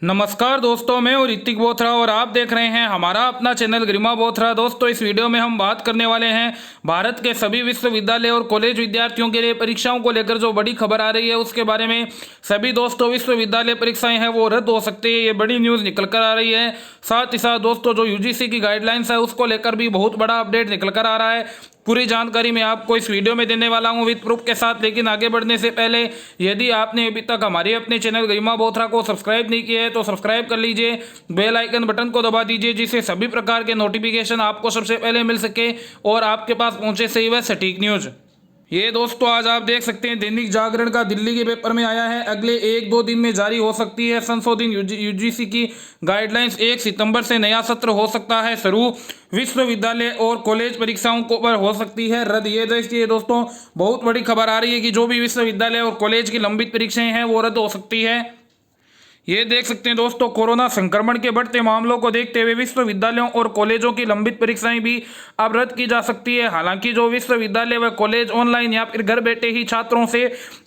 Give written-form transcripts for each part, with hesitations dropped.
नमस्कार दोस्तों, मैं हूं ऋतिक बोथरा और आप देख रहे हैं हमारा अपना चैनल गरिमा बोथरा। दोस्तों, इस वीडियो में हम बात करने वाले हैं भारत के सभी विश्वविद्यालय और कॉलेज विद्यार्थियों के लिए परीक्षाओं को लेकर जो बड़ी खबर आ रही है उसके बारे में। सभी दोस्तों, विश्वविद्यालय परीक्षाएं हैं वो रद्द हो सकती है, ये बड़ी न्यूज़ निकल कर आ रही है। साथ ही साथ दोस्तों, जो यूजीसी की गाइडलाइंस है उसको लेकर भी बहुत बड़ा अपडेट निकल कर आ रहा है। पूरी जानकारी मैं आपको इस वीडियो में देने वाला हूं विद प्रूफ के साथ। लेकिन आगे बढ़ने से पहले यदि आपने अभी तक हमारे अपने चैनल गरिमा बोथरा को सब्सक्राइब नहीं किया है तो सब्सक्राइब कर लीजिए, बेल आइकन बटन को दबा दीजिए जिससे सभी प्रकार के नोटिफिकेशन आपको सबसे पहले मिल सके और आपके पास पहुंचे सही व सटीक न्यूज़। ये दोस्तों, आज आप देख सकते हैं दैनिक जागरण का दिल्ली के पेपर में आया है। अगले 1-2 दिन में जारी हो सकती है संशोधित यूजीसी की गाइडलाइंस। 1 सितंबर से नया सत्र हो सकता है शुरू, विश्वविद्यालय और कॉलेज परीक्षाओं को पर हो सकती है रद्द। ये देखिए दोस्तों, बहुत बड़ी खबर आ रही है कि जो भी विश्वविद्यालय और कॉलेज की लंबित परीक्षाएं हैं वो रद्द हो सकती है। ये देख सकते हैं दोस्तों, कोरोना संक्रमण के बढ़ते मामलों को देखते हुए विश्वविद्यालयों और कॉलेजों की लंबित परीक्षाएं भी अब रद्द की जा सकती है। हालांकि जो विश्वविद्यालय व कॉलेज ऑनलाइन या फिर घर बैठे ही छात्रों से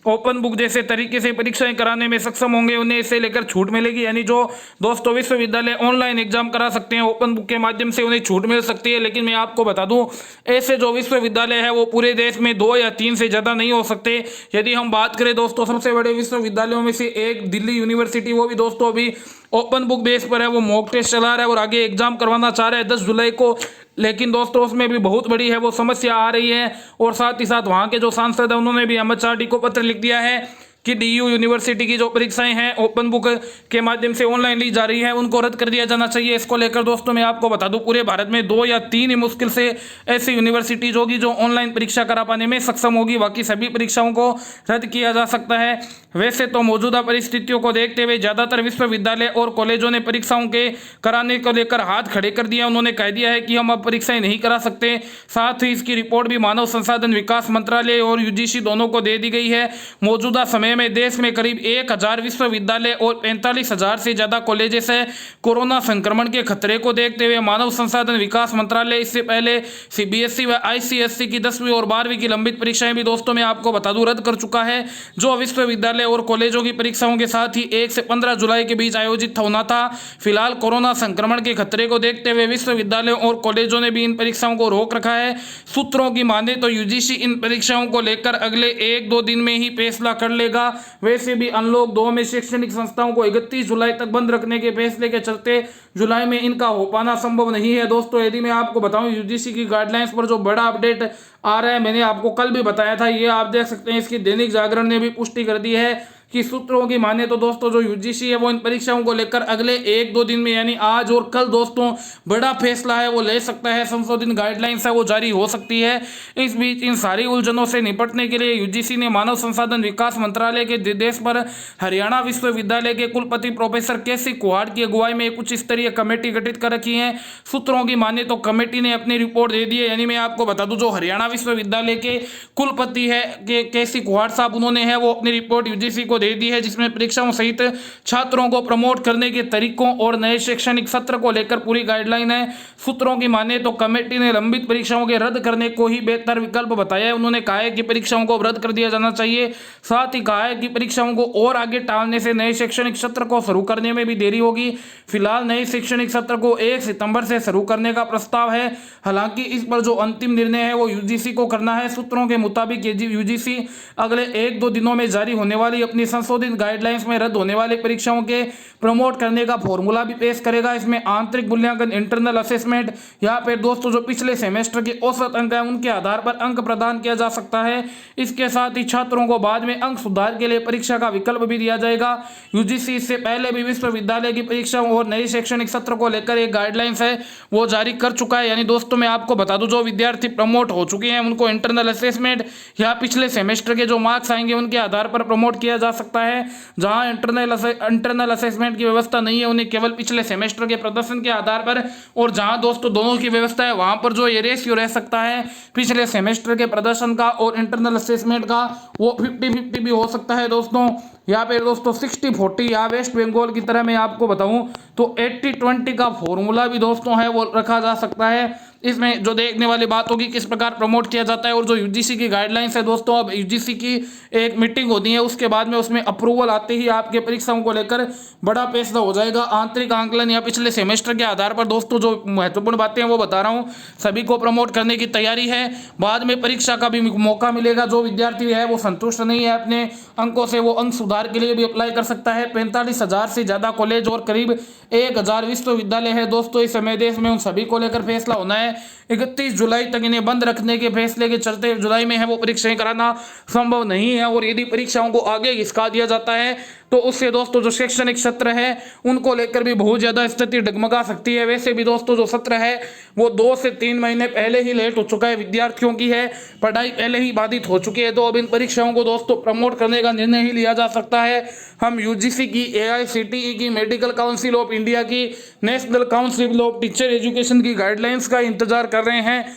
ओपन बुक जैसे तरीके से परीक्षाएं कराने में सक्षम होंगे उन्हें इसे लेकर छूट मिलेगी। यानी जो दोस्तों विश्वविद्यालय ऑनलाइन एग्जाम करा सकते हैं ओपन बुक के माध्यम से उन्हें छूट मिल सकती है। लेकिन मैं आपको बता दूं, ऐसे जो विश्वविद्यालय है वो पूरे देश में 2 या 3 से ज़्यादा नहीं हो सकते। यदि हम बात करें दोस्तों, सबसे बड़े विश्वविद्यालयों में से एक दिल्ली यूनिवर्सिटी, वो भी दोस्तों अभी ओपन बुक बेस पर है, वो मॉक टेस्ट चला रहा है और आगे एग्जाम करवाना चाह रहा है 10 जुलाई को। लेकिन दोस्तों, उसमें भी बहुत बड़ी है वो समस्या आ रही है। और साथ ही साथ वहाँ के जो सांसद है उन्होंने भी अमित शाह जी को पत्र लिख दिया है कि डीयू यूनिवर्सिटी की जो परीक्षाएं हैं ओपन बुक के माध्यम से ऑनलाइन ली जा रही है उनको रद्द कर दिया जाना चाहिए। इसको लेकर दोस्तों मैं आपको बता दूं, पूरे भारत में 2 या 3 ही मुश्किल से ऐसी यूनिवर्सिटीज होगी जो ऑनलाइन परीक्षा करा पाने में सक्षम होगी, बाकी सभी परीक्षाओं को रद्द किया जा सकता है। वैसे तो मौजूदा परिस्थितियों को देखते हुए ज़्यादातर विश्वविद्यालय और कॉलेजों ने परीक्षाओं के कराने को लेकर हाथ खड़े कर दिया। उन्होंने कह दिया है कि हम अब परीक्षाएं नहीं करा सकते। साथ ही इसकी रिपोर्ट भी मानव संसाधन विकास मंत्रालय और यूजीसी दोनों को दे दी गई है। मौजूदा समय में देश में करीब 1000 विश्वविद्यालय और 45,000 से ज़्यादा कॉलेजेस है। कोरोना संक्रमण के खतरे को देखते हुए मानव संसाधन विकास मंत्रालय इससे पहले सीबीएसई व आईसीएसई की 10वीं और 12वीं की लंबित परीक्षाएं भी दोस्तों मैं आपको बता दूं रद्द कर चुका है। जो विश्वविद्यालय और कॉलेजों की परीक्षाओं के साथ ही 1 से 15 जुलाई के बीच आयोजित होना था। फिलहाल कोरोना संक्रमण के खतरे को देखते हुए विश्वविद्यालयों और कॉलेजों ने भी इन परीक्षाओं को रोक रखा है। सूत्रों की माने तो यूजीसी इन परीक्षाओं को लेकर अगले 1-2 दिन में ही फैसला कर लेगा। वैसे भी अनलॉक 2 में शैक्षणिक संस्थाओं को 31 जुलाई तक बंद रखने के फैसले के चलते जुलाई में इनका हो पाना संभव नहीं है। दोस्तों, यदि मैं आपको बताऊं यूजीसी की गाइडलाइंस पर जो बड़ा अपडेट आ रहा है, मैंने आपको कल भी बताया था, ये आप देख सकते हैं, इसकी दैनिक जागरण ने भी पुष्टि कर दी है कि सूत्रों की माने तो दोस्तों जो यूजीसी है वो इन परीक्षाओं को लेकर अगले 1-2 दिन में यानी आज और कल दोस्तों बड़ा फैसला है वो ले सकता है। संशोधित गाइडलाइंस है वो जारी हो सकती है। इस बीच इन सारी उलझनों से निपटने के लिए यूजीसी ने मानव संसाधन विकास मंत्रालय के निर्देश पर हरियाणा विश्वविद्यालय के कुलपति प्रोफेसर केसी कुहाड़ की अगुवाई में एक उच्च स्तरीय कमेटी गठित कर रखी है। सूत्रों की माने तो कमेटी ने अपनी रिपोर्ट दे दी है। यानी मैं आपको बता दूं, जो हरियाणा विश्वविद्यालय के कुलपति है केसी कुहाड़ साहब, उन्होंने है वो अपनी रिपोर्ट यूजीसी को दे दी है जिसमें परीक्षाओं सहित छात्रों को प्रमोट करने के तरीकों और नए शैक्षणिक सत्र को लेकर पूरी गाइडलाइन है। सूत्रों की माने तो कमेटी ने लंबित परीक्षाओं के रद्द करने को ही बेहतर विकल्प बताया है। उन्होंने कहा है कि परीक्षाओं को रद्द कर दिया जाना चाहिए। साथ ही कहा है कि परीक्षाओं को और आगे टालने से नए शैक्षणिक सत्र को शुरू करने में भी देरी होगी। फिलहाल नए शैक्षणिक सत्र को 1 सितंबर से शुरू करने का प्रस्ताव है। हालांकि इस पर जो अंतिम निर्णय है वो यूजीसी को करना है। सूत्रों के मुताबिक यूजीसी अगले 1-2 दिनों में जारी होने वाली अपनी संशोधित गाइडलाइंस में रद्द होने वाली परीक्षाओं के प्रमोट करने का फॉर्मूला भी पेश करेगा। इसमें आंतरिक मूल्यांकन, इंटरनल असेसमेंट या फिर दोस्तों जो पिछले सेमेस्टर के औसत अंक है उनके आधार पर अंक प्रदान किया जा सकता है। इसके साथ ही छात्रों को बाद में अंक सुधार के लिए परीक्षा का विकल्प भी दिया जाएगा। यूजीसी इससे पहले भी विश्वविद्यालय की परीक्षाओं और नए शैक्षणिक सत्र को लेकर एक गाइडलाइंस है वो जारी कर चुका है। यानी दोस्तों मैं आपको बता दूं, जो विद्यार्थी प्रमोट हो चुके हैं उनको इंटरनल असेसमेंट या पिछले सेमेस्टर के जो मार्क्स आएंगे उनके आधार पर प्रमोट किया जा सकता है। जहां इंटरनल असेसमेंट की व्यवस्था नहीं है उन्हें केवल पिछले सेमेस्टर के प्रदर्शन के आधार पर, और जहां दोस्तों दोनों की व्यवस्था है वहां पर जो ये रेशियो रह सकता है पिछले सेमेस्टर के प्रदर्शन का और इंटरनल असेसमेंट का, वो 50-50 भी हो सकता है दोस्तों। यहाँ पे दोस्तों 60-40 या वेस्ट बंगाल की तरह मैं आपको बताऊं तो 80-20 का फॉर्मूला भी दोस्तों है वो रखा जा सकता है। इसमें जो देखने वाली बात होगी किस प्रकार प्रमोट किया जाता है। और जो यूजीसी की गाइडलाइंस है दोस्तों, अब यूजीसी की एक मीटिंग होती है, उसके बाद में उसमें अप्रूवल आते ही आपके परीक्षाओं को लेकर बड़ा फैसला हो जाएगा। आंतरिक आंकलन या पिछले सेमेस्टर के आधार पर दोस्तों जो महत्वपूर्ण बातें हैं वो बता रहा हूँ, सभी को प्रमोट करने की तैयारी है। बाद में परीक्षा का भी मौका मिलेगा। जो विद्यार्थी है वो संतुष्ट नहीं है अपने अंकों से, वो अंक सुधार के लिए भी अप्लाई कर सकता है। 45,000 से ज़्यादा कॉलेज और करीब 1,000 विश्वविद्यालय है दोस्तों इस समय देश में, उन सभी को लेकर फैसला होना है। 31 जुलाई तक इन्हें बंद रखने के फैसले के चलते जुलाई में है वो परीक्षाएं कराना संभव नहीं है। और यदि परीक्षाओं को आगे खिसका दिया जाता है तो उससे दोस्तों जो शैक्षणिक सत्र है उनको लेकर भी बहुत ज़्यादा स्थिति डगमगा सकती है। वैसे भी दोस्तों जो सत्र है वो 2 से 3 महीने पहले ही लेट हो चुका है, विद्यार्थियों की है पढ़ाई पहले ही बाधित हो चुकी है। तो अब इन परीक्षाओं को दोस्तों प्रमोट करने का निर्णय ही लिया जा सकता है। हम यूजीसी की, AICTE की, मेडिकल काउंसिल ऑफ इंडिया की, national council of teacher education की गाइडलाइंस का इंतजार कर रहे हैं।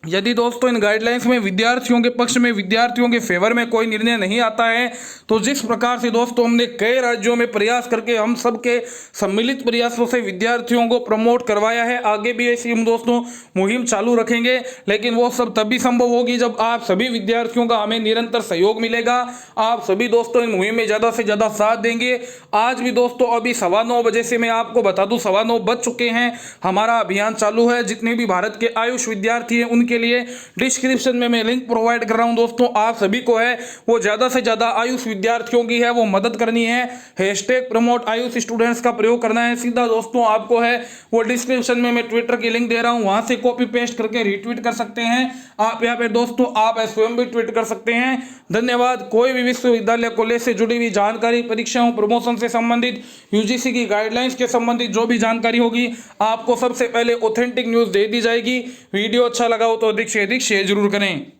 यदि दोस्तों इन गाइडलाइंस में विद्यार्थियों के पक्ष में, विद्यार्थियों के फेवर में कोई निर्णय नहीं आता है तो जिस प्रकार से दोस्तों हमने कई राज्यों में प्रयास करके हम सबके सम्मिलित प्रयासों से विद्यार्थियों को प्रमोट करवाया है, आगे भी ऐसी हम दोस्तों मुहिम चालू रखेंगे। लेकिन वो सब तभी संभव होगी जब आप सभी विद्यार्थियों का हमें निरंतर सहयोग मिलेगा। आप सभी दोस्तों इन मुहिम में ज़्यादा से ज़्यादा साथ देंगे। आज भी दोस्तों अभी 9:15 बजे से मैं आपको बता दूँ 9:15 बज चुके हैं, हमारा अभियान चालू है। जितने भी भारत के आयुष विद्यार्थी हैं उनके लिए डिस्क्रिप्शन में मैं लिंक प्रोवाइड कर रहा हूं दोस्तों। आप सभी को है वो ज्यादा से ज्यादा आयुष विद्यार्थियों की है वो मदद करनी है। हैशटैग प्रमोट आयुष स्टूडेंट्स का प्रयोग करना है। सीधा दोस्तों आपको है वो डिस्क्रिप्शन में मैं ट्विटर की लिंक दे रहा हूं, वहां से कॉपी पेस्ट करके रिट्वीट कर सकते हैं। आप यहाँ पे दोस्तों आप स्वयं भी ट्वीट कर सकते हैं। धन्यवाद। कोई भी विश्वविद्यालय कॉलेज से जुड़ी हुई जानकारी, परीक्षाओं, प्रमोशन से संबंधित, यूजीसी की गाइडलाइंस के संबंधित जो भी जानकारी होगी आपको सबसे पहले ऑथेंटिक न्यूज दे दी जाएगी। वीडियो अच्छा लगा हो तो अधिक से अधिक शेयर जरूर करें।